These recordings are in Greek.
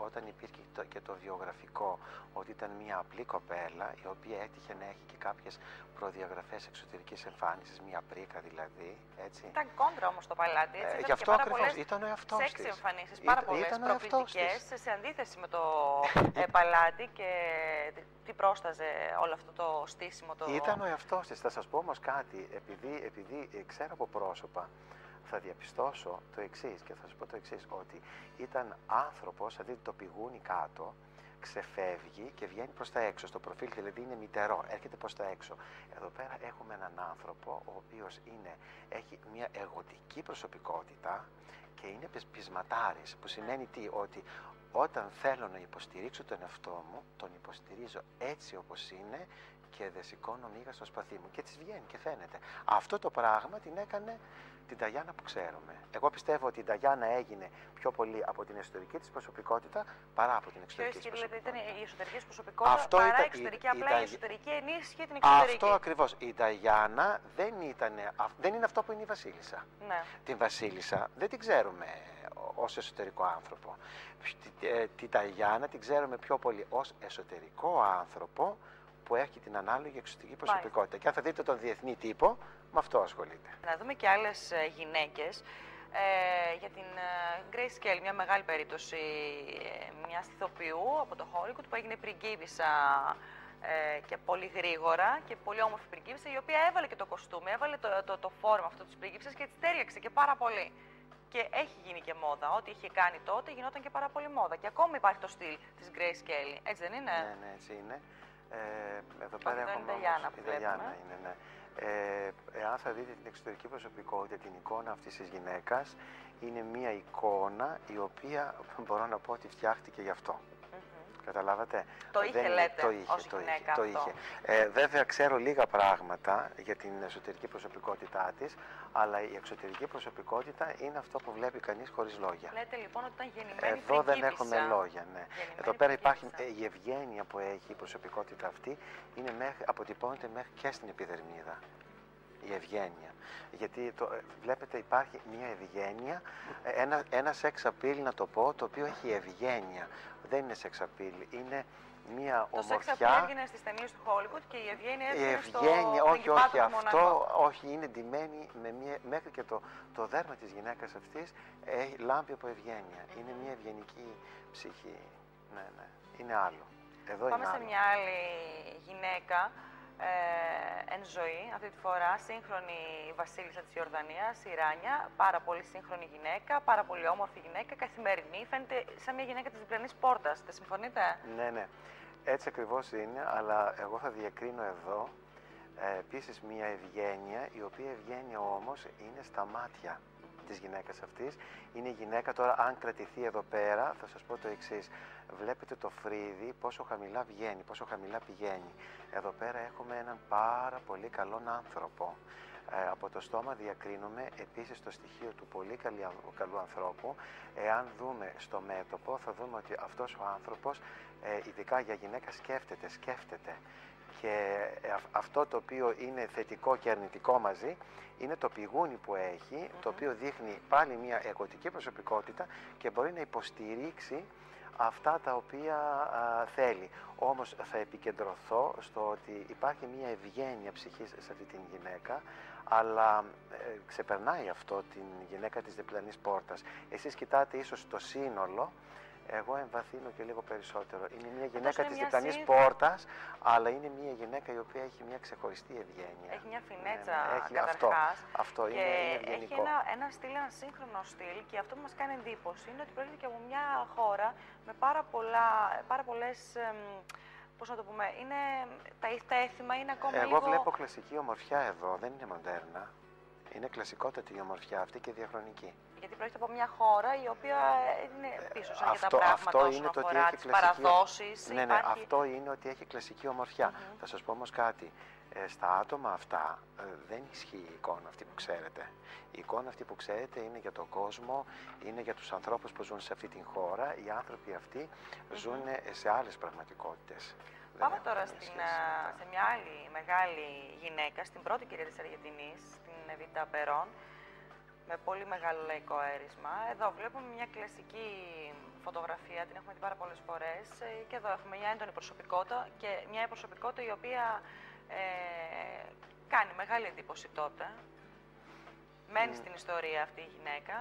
όταν υπήρχε και το βιογραφικό ότι ήταν μια απλή κοπέλα η οποία έτυχε να έχει και κάποιες προδιαγραφές εξωτερικής εμφάνισης, μια πρίκα δηλαδή, έτσι. Ήταν κόντρα όμως το παλάτι, έτσι. Γι' αυτό ακριβώς ήταν ο εαυτός της. Σεξι εμφανίσεις, πάρα πολλές προκλητικές, σε αντίθεση με το παλάτι και τι πρόσταζε όλο αυτό το στήσιμο. Ήταν ο εαυτός της. Θα σας πω όμως κάτι, επειδή ξέρω από πρόσωπα, θα διαπιστώσω το εξής και θα σας πω το εξής, ότι ήταν άνθρωπος, δηλαδή το πηγούνι κάτω, ξεφεύγει και βγαίνει προς τα έξω, στο προφίλ δηλαδή είναι μητερό, έρχεται προς τα έξω. Εδώ πέρα έχουμε έναν άνθρωπο ο οποίος έχει μια εγωτική προσωπικότητα και είναι πεισματάρης, που σημαίνει τι, ότι όταν θέλω να υποστηρίξω τον εαυτό μου, τον υποστηρίζω έτσι όπως είναι και δεν σηκώνω μίγα στο σπαθί μου. Και έτσι βγαίνει και φαίνεται. Αυτό το πράγμα την έκανε την Νταγιάννα που ξέρουμε. Εγώ πιστεύω ότι η Νταγιάννα έγινε πιο πολύ από την εσωτερική της προσωπικότητα παρά από την εξωτερική της προσωπικότητα. Δηλαδή ήταν η εσωτερική της προσωπικότητα παρά η εξωτερική, απλά η εσωτερική ενίσχυε την εξωτερική. Αυτό ακριβώς. Η Νταγιάννα δεν είναι αυτό που είναι η Βασίλισσα. Ναι. Την Βασίλισσα δεν την ξέρουμε ως εσωτερικό άνθρωπο. Την Νταγιάννα την ξέρουμε πιο πολύ ως εσωτερικό άνθρωπο που έχει την ανάλογη εξωτερική προσωπικότητα. Και αν θα δείτε τον διεθνή τύπο, με αυτό ασχολείται. Να δούμε και άλλες γυναίκες. Για την Grace Kelly, μια μεγάλη περίπτωση μιας ηθοποιού από το Hollywood που έγινε πριγκίπισσα και πολύ γρήγορα και πολύ όμορφη πριγκίπισσα, η οποία έβαλε και το κοστούμι, έβαλε το φόρμα αυτό της πριγκίπισσας και της τέριαξε και πάρα πολύ. Και έχει γίνει και μόδα. Ό,τι είχε κάνει τότε γινόταν και πάρα πολύ μόδα. Και ακόμα υπάρχει το στυλ της Grace Kelly. Έτσι δεν είναι? Ναι, έτσι είναι. Εδώ πέρα έχουμε η Νταγιάννα που βλέπουμε. Είναι, ναι. Εάν θα δείτε την εξωτερική προσωπικότητα, την εικόνα αυτής της γυναίκας, είναι μια εικόνα η οποία μπορώ να πω ότι φτιάχτηκε γι' αυτό. Καταλάβατε. Το είχε, λέτε, ως γυναίκα το είχε. Βέβαια ξέρω λίγα πράγματα για την εσωτερική προσωπικότητά της, αλλά η εξωτερική προσωπικότητα είναι αυτό που βλέπει κανείς χωρίς λόγια. Λέτε λοιπόν ότι ήταν γεννημένη Εδώ δεν έχουμε λόγια, ναι. Εδώ πέρα υπάρχει η ευγένεια που έχει η προσωπικότητα αυτή, αποτυπώνεται μέχρι και στην επιδερμίδα. Η ευγένεια. Γιατί βλέπετε υπάρχει μια ευγένεια, ένα sex appeal να το πω, το οποίο έχει ευγένεια. Δεν είναι sex appeal, είναι μια ομορφιά. Το sex appeal έγινε στις ταινίες του Hollywood και η ευγένεια έφυγε στο όχι αυτό, όχι, είναι ντυμένη μέχρι και το δέρμα της γυναίκας αυτής λάμπει από ευγένεια. Είναι μια ευγενική ψυχή. Ναι, είναι άλλο. Εδώ πάμε σε μια άλλη γυναίκα εν ζωή, αυτή τη φορά σύγχρονη βασίλισσα της Ιορδανίας, η Ράνια, πάρα πολύ σύγχρονη γυναίκα, πάρα πολύ όμορφη γυναίκα, καθημερινή, φαίνεται σαν μια γυναίκα της διπλανής πόρτας, δεν συμφωνείτε? Ναι, έτσι ακριβώς είναι, αλλά εγώ θα διακρίνω εδώ επίσης μια ευγένεια, η οποία ευγένεια όμως είναι στα μάτια της γυναίκας αυτής. Είναι η γυναίκα τώρα, αν κρατηθεί εδώ πέρα, θα σας πω το εξής. Βλέπετε το φρύδι πόσο χαμηλά βγαίνει, πόσο χαμηλά πηγαίνει. Εδώ πέρα έχουμε έναν πάρα πολύ καλόν άνθρωπο. Από το στόμα διακρίνουμε επίσης το στοιχείο του πολύ καλού ανθρώπου. Εάν δούμε στο μέτωπο, θα δούμε ότι αυτός ο άνθρωπος, ειδικά για γυναίκα, σκέφτεται. Και αυτό το οποίο είναι θετικό και αρνητικό μαζί είναι το πηγούνι που έχει, το οποίο δείχνει πάλι μια εγωτική προσωπικότητα και μπορεί να υποστηρίξει αυτά τα οποία θέλει. Όμως θα επικεντρωθώ στο ότι υπάρχει μια ευγένεια ψυχής σε αυτή την γυναίκα, αλλά ξεπερνάει αυτό την γυναίκα της διπλανής πόρτας. Εσείς κοιτάτε ίσως το σύνολο, εγώ εμβαθύνω και λίγο περισσότερο. Είναι μια γυναίκα της διπλανής πόρτας, αλλά είναι μια γυναίκα η οποία έχει μια ξεχωριστή ευγένεια. Έχει μια φινέτσα καταρχάς. Αυτό και είναι ευγενικό. Έχει ένα στυλ, ένα σύγχρονο στυλ, και αυτό που μας κάνει εντύπωση είναι ότι πρόκειται και από μια χώρα με πάρα πολλές, πώς να το πούμε, τα έθιμα είναι ακόμα λίγο... Εγώ βλέπω κλασική ομορφιά εδώ, δεν είναι μοντέρνα. Είναι κλασικότατη η ομορφιά αυτή και διαχρονική. Γιατί πρόκειται από μια χώρα η οποία είναι πίσω σε αρκετά πράγματα αυτό όσον αφορά τις παραδόσεις. Ναι, αυτό είναι ότι έχει κλασική ομορφιά. Θα σας πω όμως κάτι. Στα άτομα αυτά δεν ισχύει η εικόνα αυτή που ξέρετε. Η εικόνα αυτή που ξέρετε είναι για τον κόσμο, είναι για τους ανθρώπους που ζουν σε αυτή την χώρα. Οι άνθρωποι αυτοί ζουν σε άλλες πραγματικότητες. Πάμε τώρα σε μια άλλη μεγάλη γυναίκα, στην πρώτη κυρία της Αργεντινής, την Εβίτα Περόν, με πολύ μεγάλο λαϊκό αίρισμα. Εδώ βλέπουμε μια κλασική φωτογραφία, την έχουμε δει πάρα πολλές φορές και εδώ έχουμε μια έντονη προσωπικότητα και μια προσωπικότητα η οποία κάνει μεγάλη εντύπωση τότε. Μένει στην ιστορία αυτή η γυναίκα.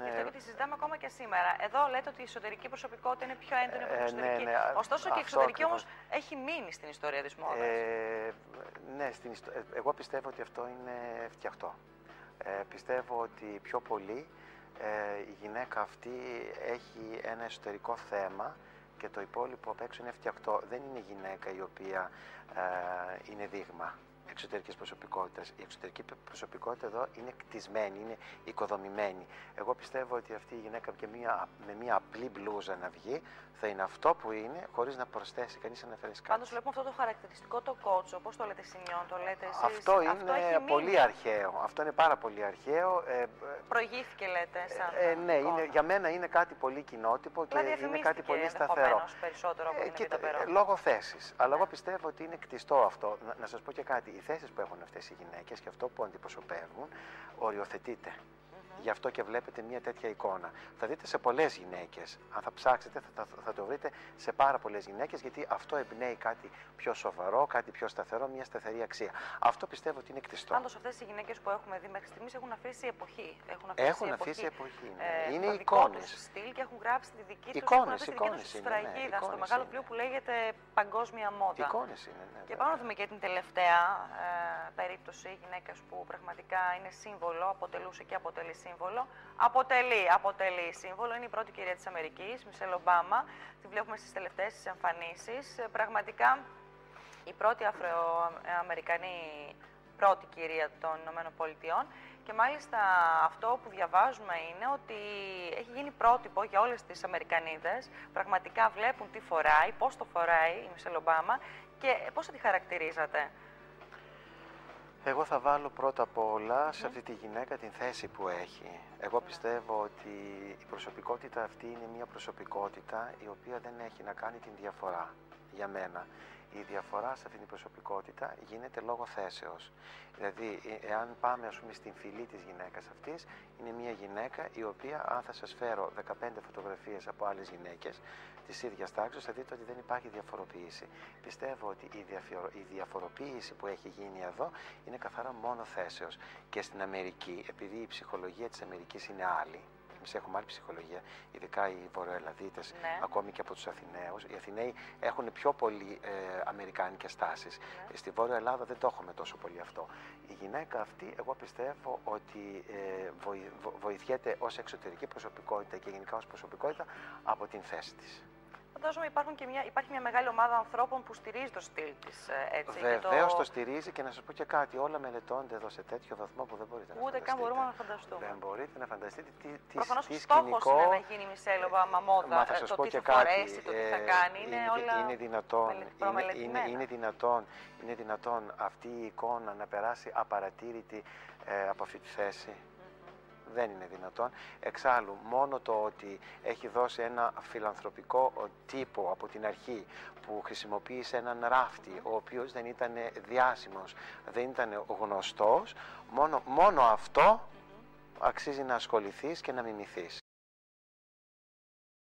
Γι' αυτό και τη συζητάμε ακόμα και σήμερα. Εδώ λέτε ότι η εσωτερική προσωπικότητα είναι πιο έντονη από την εξωτερική. Ωστόσο και η εξωτερική όμως έχει μείνει στην ιστορία της μόδας. Ναι, εγώ πιστεύω ότι αυτό είναι φτιαχτό. Πιστεύω ότι πιο πολύ η γυναίκα αυτή έχει ένα εσωτερικό θέμα και το υπόλοιπο απ' έξω είναι φτιαχτό. Δεν είναι γυναίκα η οποία είναι δείγμα εξωτερικής προσωπικότητας. Η εξωτερική προσωπικότητα εδώ είναι κτισμένη, είναι οικοδομημένη. Εγώ πιστεύω ότι αυτή η γυναίκα και με μια απλή μπλούζα να βγει θα είναι αυτό που είναι, χωρίς να προσθέσει κανείς να φέρει κάτι. Πάντως βλέπουμε αυτό το χαρακτηριστικό το κότσο, πώς το λέτε Σινιόν, το λέτε εσείς. Αυτό είναι πολύ αρχαίο. Αυτό είναι πάρα πολύ αρχαίο. Προηγήθηκε λέτε σαν ναι, για μένα είναι κάτι πολύ κοινότυπο και δηλαδή, είναι κάτι πολύ σταθερό. Περισσότερο από την λόγω θέσης. Αλλά εγώ πιστεύω ότι είναι κτιστό αυτό. Να σας πω και κάτι. Οι θέσεις που έχουν αυτές οι γυναίκες και αυτό που αντιπροσωπεύουν οριοθετείται. Γι' αυτό και βλέπετε μια τέτοια εικόνα. Θα δείτε σε πολλές γυναίκες. Αν θα ψάξετε, θα το βρείτε σε πάρα πολλές γυναίκες, γιατί αυτό εμπνέει κάτι πιο σοβαρό, κάτι πιο σταθερό, μια σταθερή αξία. Αυτό πιστεύω ότι είναι κτιστό. Πάντως, αυτές οι γυναίκες που έχουμε δει μέχρι στιγμής έχουν αφήσει εποχή. Έχουν αφήσει εποχή. Ναι. Είναι εικόνες. Στυλ και έχουν γράψει τη δική τους σφραγίδα στο μεγάλο πλοίο που λέγεται Παγκόσμια Μόδα. Εικόνες είναι. Ναι, και πάμε να δούμε και την τελευταία περίπτωση γυναίκας που πραγματικά είναι σύμβολο, αποτελούσε και αποτελεί σύμβολο. Αποτελεί σύμβολο. Είναι η πρώτη κυρία της Αμερικής, Μισελ Ομπάμα. Τη βλέπουμε στις τελευταίες της εμφανίσεις. Πραγματικά η πρώτη Αφροαμερικανή πρώτη κυρία των ΗΠΑ. Και μάλιστα αυτό που διαβάζουμε είναι ότι έχει γίνει πρότυπο για όλες τις Αμερικανίδες. Πραγματικά βλέπουν τι φοράει, πώς το φοράει η Μισελ Ομπάμα και πώς θα τη χαρακτηρίζατε. Εγώ θα βάλω πρώτα απ' όλα σε αυτή τη γυναίκα την θέση που έχει. Εγώ πιστεύω ότι η προσωπικότητα αυτή είναι μια προσωπικότητα η οποία δεν έχει να κάνει την διαφορά για μένα. Η διαφορά σε αυτή την προσωπικότητα γίνεται λόγω θέσεως. Δηλαδή, εάν πάμε ας πούμε στην φυλή της γυναίκας αυτής, είναι μια γυναίκα η οποία, αν θα σας φέρω 15 φωτογραφίες από άλλες γυναίκες της ίδιας τάξης, θα δείτε ότι δεν υπάρχει διαφοροποίηση. Πιστεύω ότι η διαφοροποίηση που έχει γίνει εδώ είναι καθαρά μόνο θέσεως. Και στην Αμερική, επειδή η ψυχολογία της Αμερικής είναι άλλη, εμείς έχουμε άλλη ψυχολογία, ειδικά οι Βορειοελλαδίτες, ακόμη και από τους Αθηναίους. Οι Αθηναίοι έχουν πιο πολύ αμερικάνικες τάσεις. Στη Βόρεια Ελλάδα δεν το έχουμε τόσο πολύ αυτό. Η γυναίκα αυτή, εγώ πιστεύω ότι βοηθιέται ως εξωτερική προσωπικότητα και γενικά ως προσωπικότητα από την θέση της. Φαντάζομαι υπάρχει μια μεγάλη ομάδα ανθρώπων που στηρίζει το στυλ της. Βεβαίως το στηρίζει και να σας πω και κάτι. Όλα μελετώνται εδώ σε τέτοιο βαθμό που δεν μπορείτε να φανταστείτε. Ούτε καν μπορούμε να φανταστούμε. Δεν μπορείτε να φανταστείτε προφανώς τι στόχος σκηνικό... είναι να γίνει η Μισελ Ομπάμα μόδα. Θα σας το πω τι και θα φορέσει, το τι θα κάνει. Είναι δυνατόν αυτή η εικόνα να περάσει απαρατήρητη από αυτή τη θέση. Δεν είναι δυνατόν. Εξάλλου, μόνο το ότι έχει δώσει ένα φιλανθρωπικό τύπο από την αρχή, που χρησιμοποίησε έναν ράφτη, ο οποίος δεν ήταν διάσημος, δεν ήταν γνωστός, μόνο αυτό αξίζει να ασχοληθείς και να μιμηθείς.